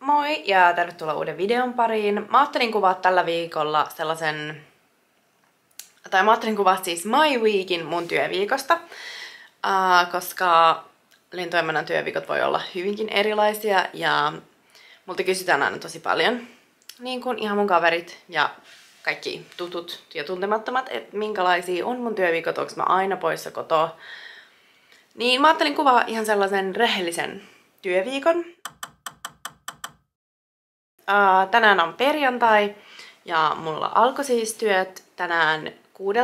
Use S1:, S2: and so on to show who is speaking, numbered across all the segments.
S1: Moi ja tervetuloa uuden videon pariin. Mä ajattelin kuvaa tällä viikolla mä ajattelin kuvaa siis My Weekin mun työviikosta, koska lentoemännän työviikot voi olla hyvinkin erilaisia ja multa kysytään aina tosi paljon, niin kuin ihan mun kaverit ja kaikki tutut ja tuntemattomat, että minkälaisia on mun työviikot, onko mä aina poissa kotoa. Niin mä ajattelin kuvaa ihan sellaisen rehellisen työviikon. Tänään on perjantai ja mulla alkoi siis työt tänään 6.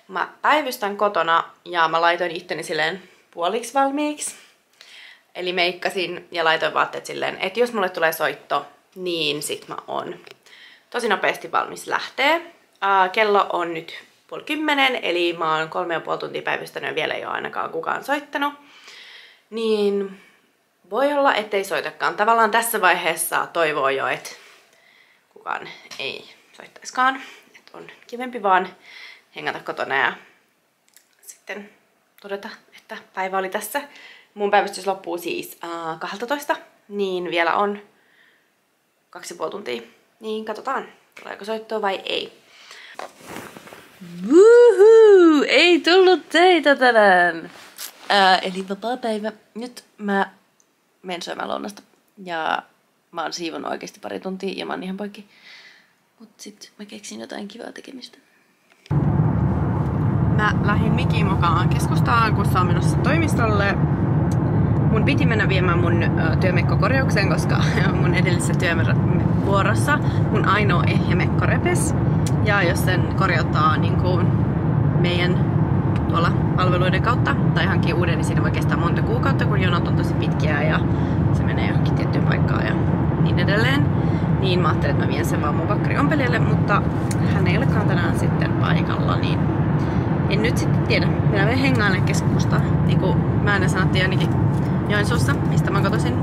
S1: Mä päivystän kotona ja mä laitoin itteni silleen puoliksi valmiiksi. Eli meikkasin ja laitoin vaatteet silleen, että jos mulle tulee soitto, niin sit mä oon tosi nopeasti valmis lähtee. Kello on nyt 9:30, eli mä oon 3,5 tuntia päivystänyt ja vielä ei ole ainakaan kukaan soittanut. Niin voi olla, ettei soitakaan. Tavallaan tässä vaiheessa toivoo jo, että kukaan ei soittaiskaan. Että on kivempi vaan hengata kotona ja sitten todeta, että päivä oli tässä. Mun päivystys loppuu siis 12, niin vielä on 2,5 tuntia. Niin katsotaan, tuleeko soittoa vai ei. Woohoo! Ei tullut teitä tänään! Eli vapaapäivä. Nyt mä menen syömään lounasta ja mä oon siivonnut oikeesti pari tuntia ja mä oon ihan poikki. Mut sit mä keksin jotain kivaa tekemistä. Mä lähdin Mikin mukaan keskustaan, kun sä on menossa toimistolle. Mun piti mennä viemään mun työmekkokorjaukseen, koska mun edellisessä työvuorossa mun ainoa ehjä mekko repes. Ja jos sen korjauttaa niin kuin meidän tuolla palveluiden kautta tai hankkii uuden, niin siinä voi kestää monta kuukautta, kun jonot on tosi pitkiä ja se menee johonkin tiettyyn paikkaan ja niin edelleen. Niin mä ajattelin, että mä vien sen vaan mun vakkari ompelijalle, mutta hän ei olekaan tänään sitten paikalla, niin en nyt sitten tiedä. Minä menen hengailemaan keskustaan. Niin kuin mä aina sanottiin ainakin Joensuussa, mistä mä kotoisin,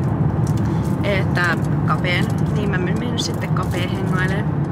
S1: että kapeen. Niin mä menen sitten kapeen hengailemaan.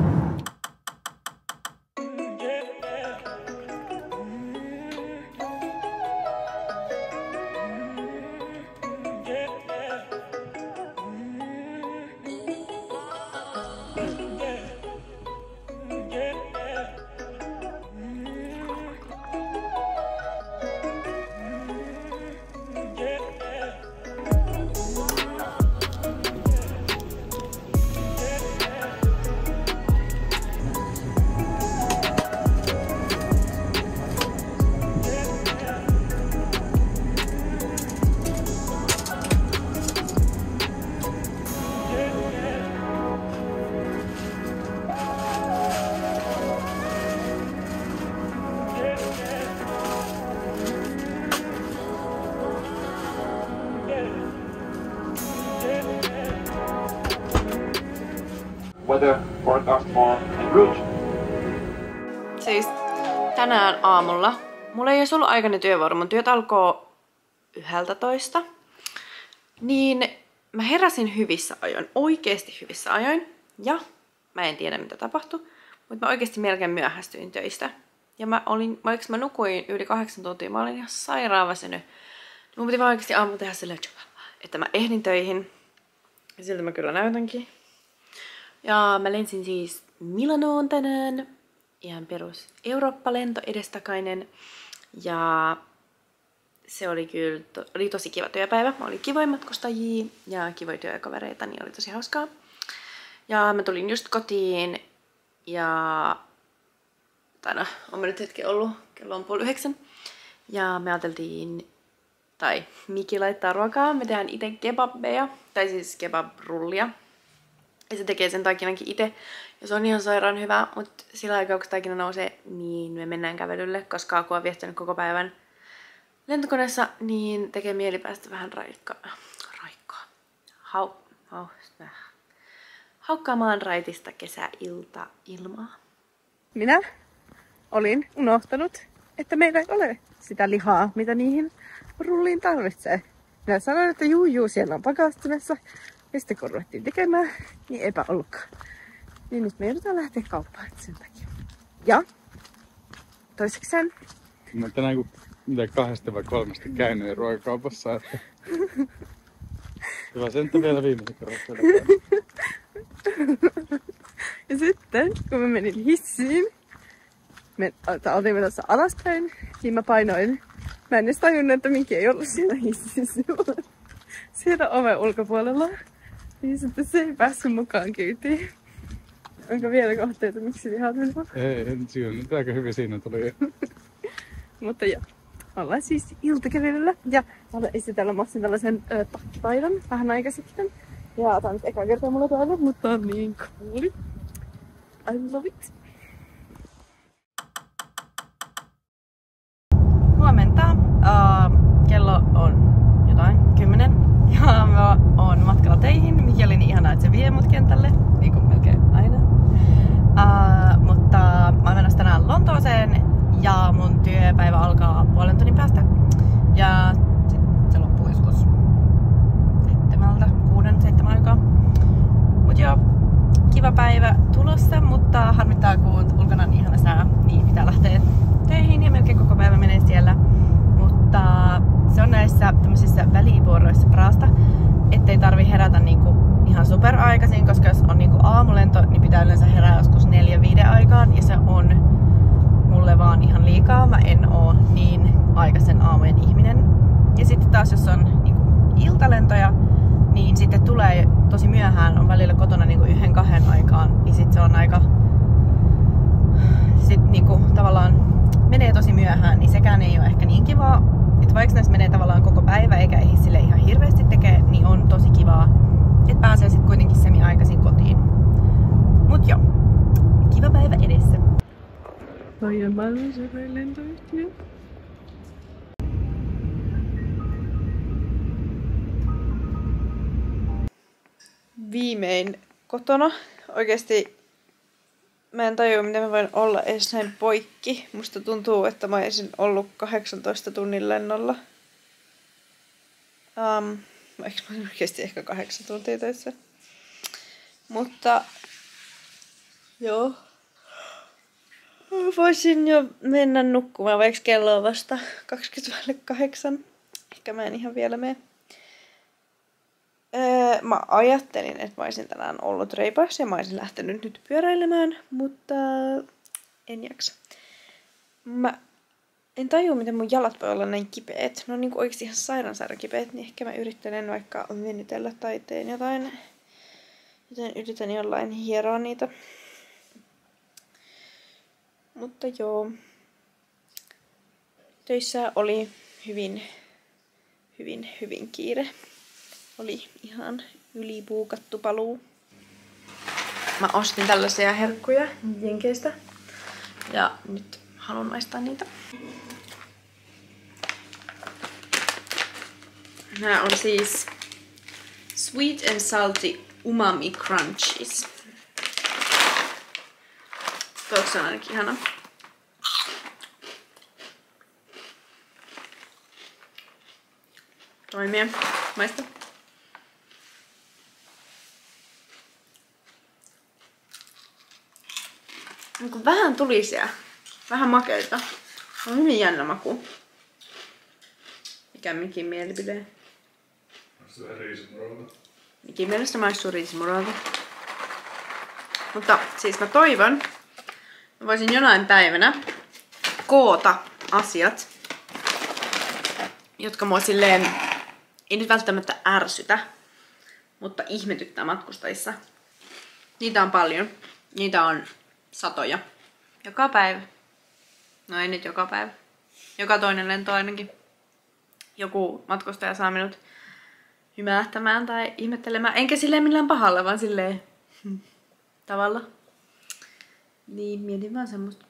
S2: Weather forecast for en route.
S1: Siis tänään aamulla mulla ei olisi ollut aikainen työvuoro. Mun työt alkoi 11. Niin mä heräsin hyvissä ajoin. Oikeesti hyvissä ajoin. Ja mä en tiedä mitä tapahtui. Mutta mä oikeesti melkein myöhästyin töistä. Ja vaikka mä nukuin yli 8 tuntia, mä olin ihan sairaan väsynyt. Mun piti vaan oikeesti aamulla tehdä silleen, että mä ehdin töihin. Ja siltä mä kyllä näytänkin. Ja mä lensin siis Milanoon tänään. Ihan perus Eurooppa-lento edestakainen. Ja se oli kyllä oli tosi kiva työpäivä. Mä olin kivoja matkustajia ja kivoja työkavereita, niin oli tosi hauskaa. Ja mä tulin just kotiin ja on mä nyt hetken ollut, kello on 8:30. Ja me ajateltiin, tai Miki laittaa ruokaa, me tehdään itse kebabbeja, tai siis kebabrullia. Ja se tekee sen taikinankin itse. Ja se on ihan sairaan hyvä, mutta sillä aikaa kun taikina nousee, niin me mennään kävelylle, koska kun on viettänyt koko päivän lentokoneessa, niin tekee mieli päästä vähän haukkaamaan raitista kesäiltaa-ilmaa. Minä olin unohtanut, että meillä ei ole sitä lihaa, mitä niihin rulliin tarvitsee. Minä sanoin, että juu, siellä on pakastimessa. Ja sitten kun ruvettiin tekemään, niin eipä ollutkaan. Niin nyt me joudutaan lähteä kauppaan sen takia. Ja toisekseen.
S3: Mä tänään kun 2 vai 3 käynyt ruokakaupassa, että Hyvä sen, että vielä viimeisen kerran.
S4: Ja sitten, kun mä menin hissiin, oltiin menossa alaspäin, niin mä painoin. Mä en edes tajunnut, että Miki ei ollut siellä hississä. Siellä oven ulkopuolella. Niin sitten se ei päässyt mukaan kyytiin. Onko vielä kohteita, miksi vihaat minua?
S3: Ei, en syönyt. Aika hyvin siinä tuli.
S4: Mutta joo, ollaan siis iltakävelyllä. Ja haluan esitellä Massin tällaisen takkipaidan vähän aika sitten. Ja tää on nyt eka kertaa mulla täällä, mutta on niin cooli. I love it. Huomenta. Kello on jotain 10. Ja mä oon matkalla töihin. Mikä oli niin ihanaa, että se vie mut kentälle. Niin kuin melkein aina. Mutta mä oon menossa tänään Lontooseen. Ja mun työpäivä alkaa puolen tunnin päästä. Ja se loppuu joskus 6-7 aikaa. Mut joo, kiva päivä tulossa, mutta harmittaa kun ulkona on niin ihana sää, niin pitää lähteä töihin ja melkein koko päivä menee siellä. Mutta se on näissä tämmöisissä välivuoroissa parasta, ettei tarvi herätä niinku ihan super aikaisin, koska jos on niinku aamulento, niin pitää yleensä herää joskus 4-5 aikaan ja se on mulle vaan ihan liikaa. Mä en oo niin aikaisen aamujen ihminen. Ja sitten taas jos on niinku iltalentoja, niin sitten tulee tosi myöhään, on välillä kotona niinku 1-2 aikaan, niin sitten se on aika sit niinku tavallaan menee tosi myöhään, niin sekään ei ole ehkä niin kivaa. Että vaikka näissä menee tavallaan koko päivä eikä ehdi sille ihan hirveästi tekee, niin on tosi kivaa, että pääsee sitten kuitenkin semi-aikaisin kotiin. Mut joo, kiva päivä edessä. Toi on maailman suurin lentoyhtiö.
S1: Viimein kotona. Oikeesti mä en tajua, miten mä voin olla edes näin poikki. Musta tuntuu, että mä olisin ollut 18 tunnin lennolla. Eikö mä oikeesti ehkä 8 tuntia töissä? Mutta joo. Voisin jo mennä nukkumaan, vaikka kello on vasta 7:20. Ehkä mä en ihan vielä mene. Mä ajattelin, että mä olisin tänään ollut reipas ja mä olisin lähtenyt nyt pyöräilemään, mutta en jaksa. Mä en tajua, miten mun jalat voi olla näin kipeät. Ne on niinku oikeesti ihan sairaan kipeät, niin ehkä mä yrittelen vaikka venytellä tai teen jotain. Joten yritän jollain hieroa niitä. Mutta joo. Töissä oli hyvin kiire. Oli ihan ylibuukattu paluu. Mä ostin tällaisia herkkuja Jenkeistä. Ja nyt haluan maistaa niitä. Nämä on siis Sweet and Salty Umami Crunchies. Tuossa on ainakin ihana. Toimia. Maista. Niin vähän tulisia. Vähän makeita. On hyvin jännä maku. Mikä Mikin mielipide?
S3: Maistuu riisimuralta.
S1: Mikin mielestä maistuu riisimuralta. Mutta siis mä toivon, mä voisin jonain päivänä koota asiat, jotka mua silleen ei nyt välttämättä ärsytä, mutta ihmetyttää matkustajissa. Niitä on paljon. Niitä on satoja. Joka päivä. No ei nyt joka päivä. Joka toinen lento ainakin. Joku matkustaja saa minut hymähtämään tai ihmettelemään. Enkä silleen millään pahalla, vaan silleen tavalla. Niin mietin vaan semmoista.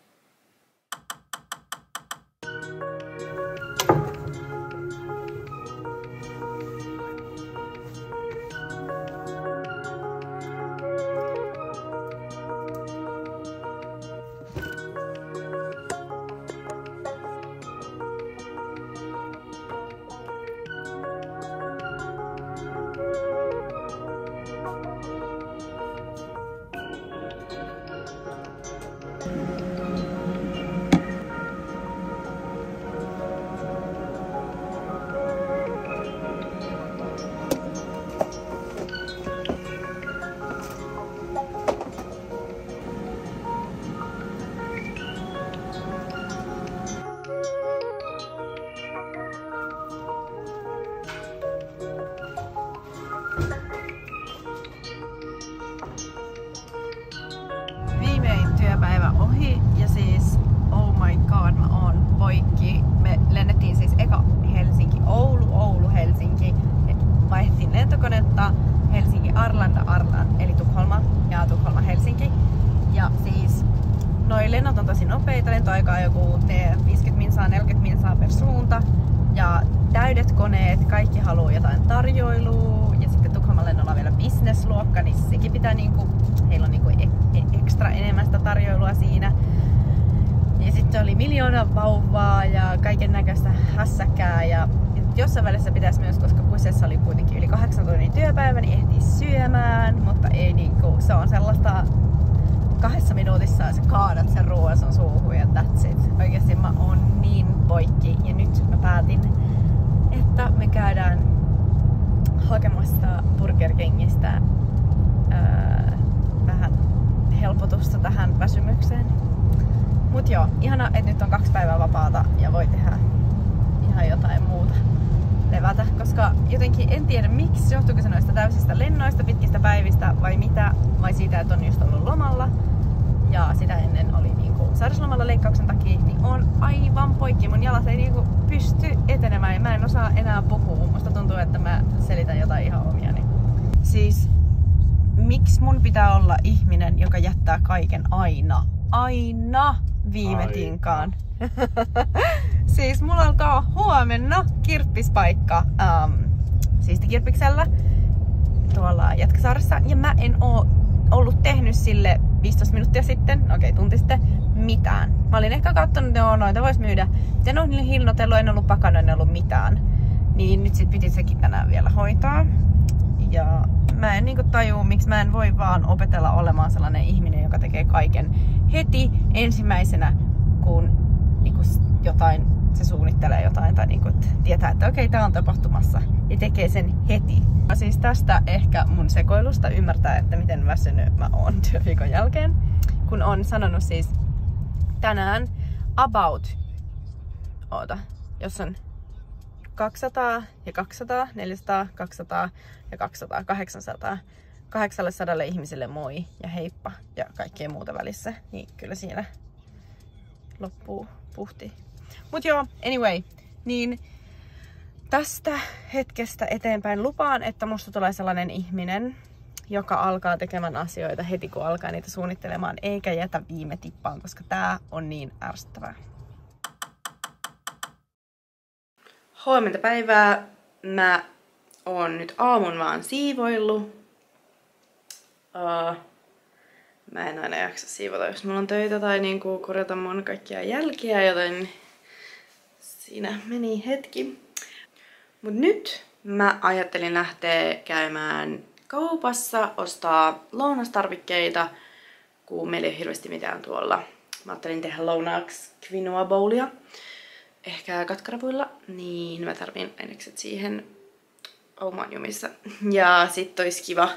S4: ohi ja siis oh my god, mä oon poikki. Me lennettiin siis eka Helsinki, Oulu, Helsinki. Vaihdettiin lentokonetta Helsinki, Arlanda, eli Tukholma ja Tukholma, Helsinki. Ja siis noi lennot on tosi nopeita, lentoaika on joku 50 minsaa, 40 minsaa per suunta. Ja täydet koneet, kaikki haluaa jotain tarjoilua. Ja sitten Tukholman lennolla on vielä business-luokka, niin sekin pitää niinku, heillä on niinku ekstra enemmän sitä tarjoilua siinä. Ja sitten oli 1 000 000 vauvaa ja kaiken näköistä hässäkää. Ja jossain välissä pitäisi myös, koska Kusessa oli kuitenkin yli 8 tunnin työpäivä, niin ehtii syömään. Mutta ei niinku, se on sellaista 2 minuutissa sä kaadat sen ruoan sun suuhun ja that's it. Oikeesti mä oon niin poikki ja nyt mä päätin, että me käydään hakemassa Burger Kingistä vähän helpotusta tähän väsymykseen. Mut joo, ihana, että nyt on 2 päivää vapaata ja voi tehdä ihan jotain muuta. Levätä, koska jotenkin en tiedä miksi, johtuuko se noista täysistä lennoista, pitkistä päivistä vai mitä, vai siitä, että on just ollut lomalla. Ja sitä ennen oli niinku sairauslomalla leikkauksen takia, niin on aivan poikki. Mun jalat ei niinku pysty etenemään ja mä en osaa enää puhua. Musta tuntuu, että mä selitän jotain ihan omiani. Siis, miksi mun pitää olla ihminen, joka jättää kaiken aina viime tinkaan? Siis mulla alkaa huomenna kirppispaikka Siistikirppiksellä tuolla Jätkäsaaressa ja mä en oo ollut tehnyt sille 15 minuuttia sitten, tunti sitten, mitään. Mä olin ehkä kattonut, että noita vois myydä. En oo hinnoitellut, en ollut pakannut, en ollut mitään. Niin nyt sit piti sekin tänään vielä hoitaa. Ja mä en niinku tajuu, miksi mä en voi vaan opetella olemaan sellainen ihminen, joka tekee kaiken heti ensimmäisenä, kun niinku jotain, se suunnittelee jotain tai niinku, tietää, että okei, tää on tapahtumassa ja tekee sen heti. Siis tästä ehkä mun sekoilusta ymmärtää, että miten väsynyt mä oon työviikon jälkeen, kun on sanonut siis tänään about, jos on 200 ja 200, 400, 200 ja 200, 800. 800 ihmiselle moi ja heippa ja kaikkea muuta välissä, niin kyllä siinä loppuu puhti. Mut joo, anyway, niin tästä hetkestä eteenpäin lupaan, että musta tulee sellainen ihminen, joka alkaa tekemään asioita heti kun alkaa niitä suunnittelemaan, eikä jätä viime tippaan, koska tää on niin ärsyttävää. Huomenta päivää. Mä oon nyt aamun vaan siivoillut. Mä en aina jaksa siivota, jos mulla on töitä tai niinku korjata mun kaikkia jälkiä, joten siinä meni hetki. Mut nyt mä ajattelin lähteä käymään kaupassa, ostaa lounastarvikkeita, kun meillä ei ole hirveästi mitään tuolla. Mä ajattelin tehdä lounaaksi quinoa bowlia, ehkä katkarapuilla, niin mä tarvin ainekset siihen omaan jumissa. Ja sit olisi kiva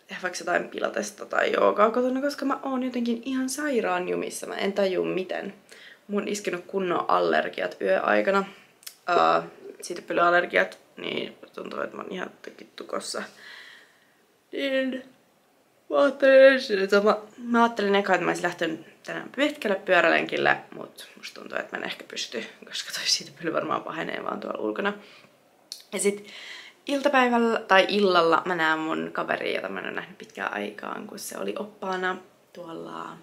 S4: tehdä vaikka jotain pilatesta tai joogaa kotona, koska mä oon jotenkin ihan sairaan jumissa. Mä en tajua miten. Mun iskenut kunnon allergiat yöaikana. Siitepölyallergiat, niin tuntuu, että mä oon ihan tukossa. Niin mä ajattelin eka, että mä olisin lähtenyt tänään pitkälle pyörälenkille, mut musta tuntuu, että mä en ehkä pysty, koska toi siitepöly varmaan pahenee vaan tuolla ulkona. Ja sit iltapäivällä tai illalla mä näen mun kaveria, jota mä en ole nähnyt pitkään aikaan, kun se oli oppaana tuolla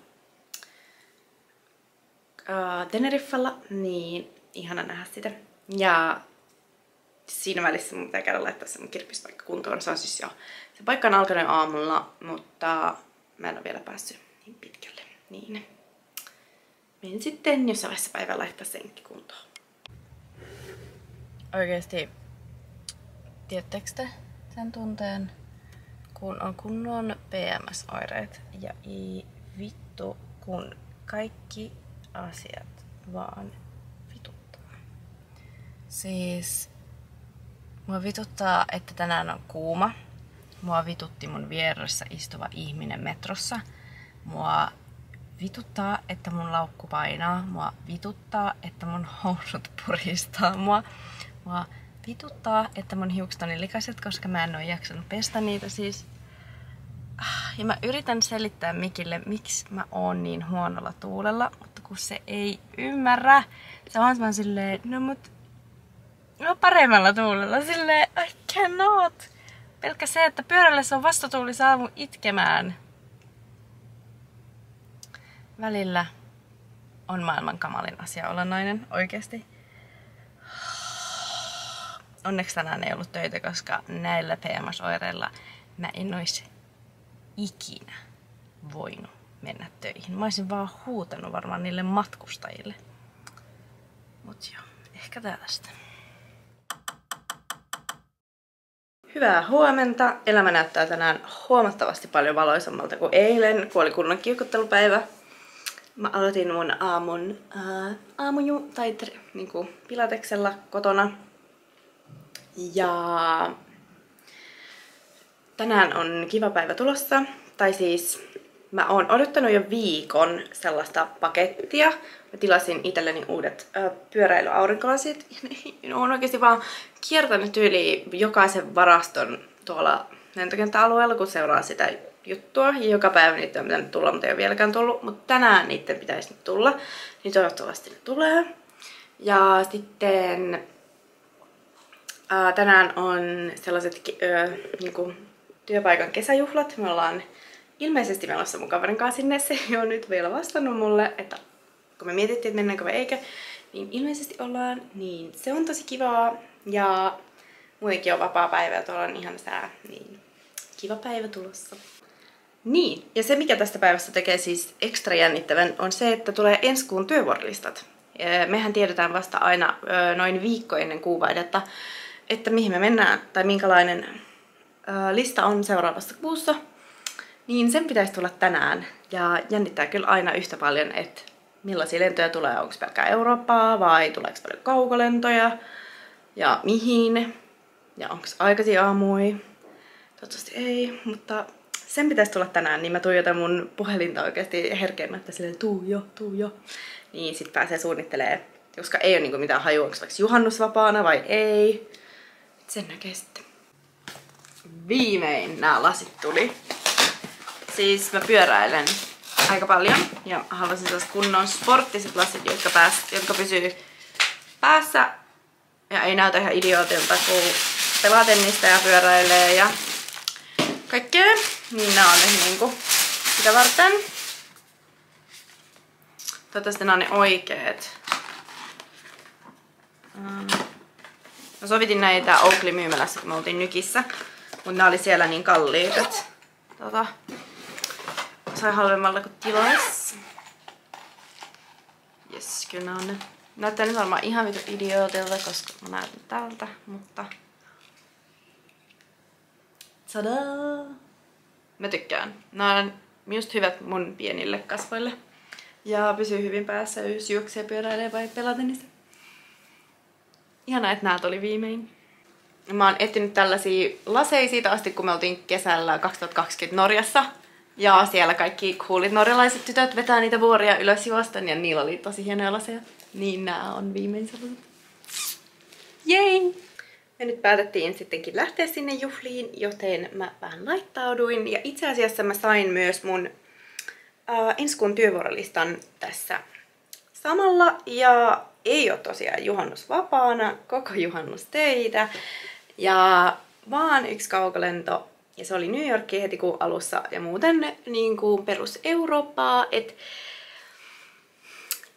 S4: Teneriffalla, niin ihana nähdä sitä. Ja siinä välissä mun pitää käydä laittaa se mun kirppispaikka kuntoon. Se on siis jo, se paikka on alkanut aamulla, mutta mä en ole vielä päässyt niin pitkälle. Niin menin sitten jossain vaiheessa päivän laittaa senkin kuntoon. Oikeesti, tiedättekö te sen tunteen, kun on kunnon PMS-oireet ja ei vittu, kun kaikki asiat vaan vituttaa. Siis mua vituttaa, että tänään on kuuma. Mua vitutti mun vieressä istuva ihminen metrossa. Mua vituttaa, että mun laukku painaa. Mua vituttaa, että mun housut puristaa mua. Mua vituttaa, että mun hiukset on niin likaiset, koska mä en oo jaksanut pestä niitä siis. Ja mä yritän selittää Mikille, miksi mä oon niin huonolla tuulella, mutta kun se ei ymmärrä, se on vaan silleen, no paremmalla tuulella, silleen, I cannot. Pelkkä se, että pyörällessä on vastatuuli saa mun itkemään. Välillä on maailman kamalin asia olla nainen, oikeesti. Onneksi tänään ei ollut töitä, koska näillä PMS-oireilla mä en ois ikinä voinut mennä töihin. Mä olisin vaan huutanut varmaan niille matkustajille. Mut joo, ehkä tällaista. Hyvää huomenta. Elämä näyttää tänään huomattavasti paljon valoisammalta kuin eilen, kun oli kunnon kiukuttelupäivä. Mä aloitin mun niinku pilateksella kotona. Ja tänään on kiva päivä tulossa. Tai siis mä oon odottanut jo viikon sellaista pakettia. Mä tilasin itselleni uudet pyöräilyaurinkolasit. Ja oon oikeesti vaan kiertänyt yli jokaisen varaston tuolla lentokenttäalueella, kun seuraa sitä juttua. Ja joka päivä niitä on pitänyt tulla, mutta ei ole vieläkään tullut. Mutta tänään niiden pitäisi nyt tulla. Niin toivottavasti ne tulee. Ja sitten tänään on sellaiset niinku työpaikan kesäjuhlat. Me ollaan ilmeisesti menossa mun kaverin kanssa sinne. Se ei ole nyt vielä vastannut mulle, että kun me mietittiin, että mennäänkö vai eikä, niin ilmeisesti ollaan. Niin se on tosi kivaa. Ja muutenkin on vapaa päivä ja tuolla on ihan sää. Niin kiva päivä tulossa. Niin, ja se mikä tästä päivästä tekee siis ekstra jännittävän on se, että tulee ensi kuun työvuorolistat. Mehän tiedetään vasta aina noin viikko ennen kuuvaihdetta, että mihin me mennään tai minkälainen lista on seuraavassa kuussa. Niin sen pitäisi tulla tänään. Ja jännittää kyllä aina yhtä paljon, että millaisia lentoja tulee. Onko pelkkää Eurooppaa vai tuleeko paljon kaukolentoja? Ja mihin? Ja onko aikaisia aamui? Toivottavasti ei, mutta sen pitäisi tulla tänään. Niin mä tuijotan mun puhelinta oikeasti herkeämättä silleen tuu jo. Niin sit pääsee suunnittelemaan. Koska ei ole niinku mitään hajua, onko vaikka juhannusvapaana vai ei. Sen näkee sitten. Viimein nämä lasit tuli. Siis mä pyöräilen aika paljon ja haluaisin sellaiset kunnon sporttiset lasit, jotka pysyy päässä ja ei näytä ihan idiootilta, kun pelaa tennistä ja pyöräilee ja kaikkea. Niin nää on nyt niinku sitä varten. Toivottavasti nää on ne oikeet. Mä sovitin näitä Oakley-myymälässä, kun me oltiin Nykissä. Mut nää oli siellä niin kalliit, että sain halvemmalla kuin tilais. Jes, kyllä nää on ne. Näyttää nyt varmaan ihan vitu idiootilta, koska mä näytän tältä, mutta tadaa! Mä tykkään. Nää on just hyvät mun pienille kasvoille. Ja pysyy hyvin päässä, jos juoksee, pyöräilee vai pelaa tennistä. Ihanaa, että nää tuli viimein. Mä oon etsinyt tällaisia laseja siitä asti, kun me oltiin kesällä 2020 Norjassa. Ja siellä kaikki coolit norjalaiset tytöt vetää niitä vuoria ylös juostan ja niillä oli tosi hienoja laseja. Niin nää on viimein sellaiset. Jei! Ja nyt päätettiin sittenkin lähteä sinne juhliin, joten mä vähän laittauduin. Ja itse asiassa mä sain myös mun ensi kuun työvuorolistan tässä samalla. Ja ei ole tosiaan juhannusvapaana, koko juhannustöitä. Ja vaan yksi kaukolento. Ja se oli New Yorkiin heti kuun alussa ja muuten niin kuin perus Eurooppaa. Et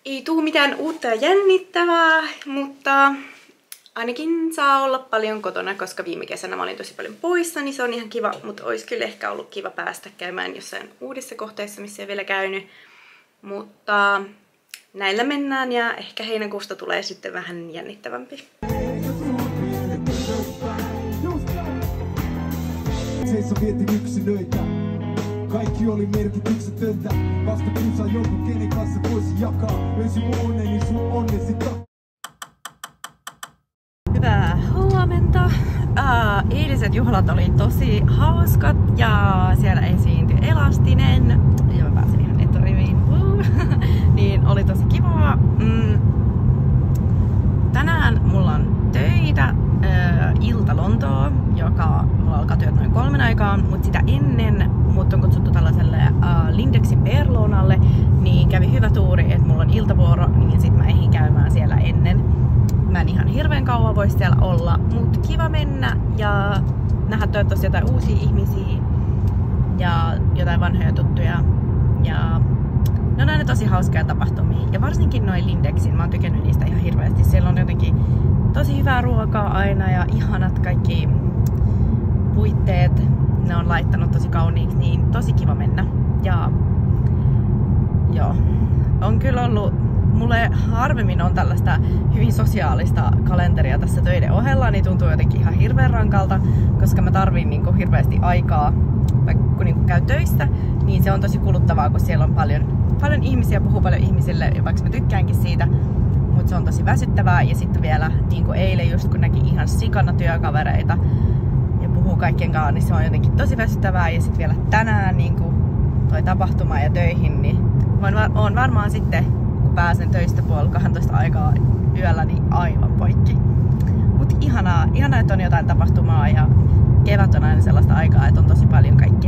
S4: ei tuu mitään uutta ja jännittävää, mutta ainakin saa olla paljon kotona, koska viime kesänä mä olin tosi paljon poissa, niin se on ihan kiva. Mutta olisi kyllä ehkä ollut kiva päästä käymään jossain uudessa kohteessa, missä ei vielä käynyt. Mutta näillä mennään ja ehkä heinäkuusta tulee sitten vähän jännittävämpi.
S5: Seiso vietin yksilöitä. Kaikki oli merkityksetöntä. Vasta kun saa jonkun, kenen kanssa voisi jakaa. Löysi mun onneni, sun onnesi
S4: Hyvää huomenta. Eiliset juhlat oli tosi hauskat ja siellä esiintyi Elastinen. Ja mä pääsin ihan etoriviin. Niin oli tosi kivaa. Tänään mulla on töitä. Ilta Lontoo, joka mulla alkaa työt noin 3 aikaan, mutta sitä ennen mut on kutsuttu tällaiselle Lindexin Berlonalle, niin kävi hyvä tuuri, että mulla on iltavuoro, niin sit mä ehdin käymään siellä ennen. Mä en ihan hirveän kauan voi siellä olla, mut kiva mennä ja nähdä toivottavasti jotain uusia ihmisiä ja jotain vanhoja tuttuja. Ja ne on aina tosi hauskoja tapahtumia. Ja varsinkin noin Lindexin, mä oon tykännyt niistä ihan hirveästi. Siellä on jotenkin tosi hyvää ruokaa aina ja ihanat kaikki puitteet. Ne on laittanut tosi kauniiksi, niin tosi kiva mennä. Ja joo, on kyllä ollut, mulle harvemmin on tällaista hyvin sosiaalista kalenteria tässä töiden ohella, niin tuntuu jotenkin ihan hirveän rankalta, koska mä tarviin niinku hirveästi aikaa, kun niinku käy töissä, niin se on tosi kuluttavaa, kun siellä on paljon ihmisiä, puhuu paljon ihmisille, vaikka mä tykkäänkin siitä, mutta se on tosi väsyttävää. Ja sitten vielä niin kuin eilen just kun näki ihan sikana työkavereita ja puhuu kaikkien kanssa, niin se on jotenkin tosi väsyttävää. Ja sitten vielä tänään niin kuin toi tapahtuma ja töihin, niin on varmaan sitten, kun pääsen töistä 11:30 aikaa yöllä, niin aivan poikki. Mut ihanaa, että on jotain tapahtumaa ja kevät on aina sellaista aikaa, että on tosi paljon kaikkea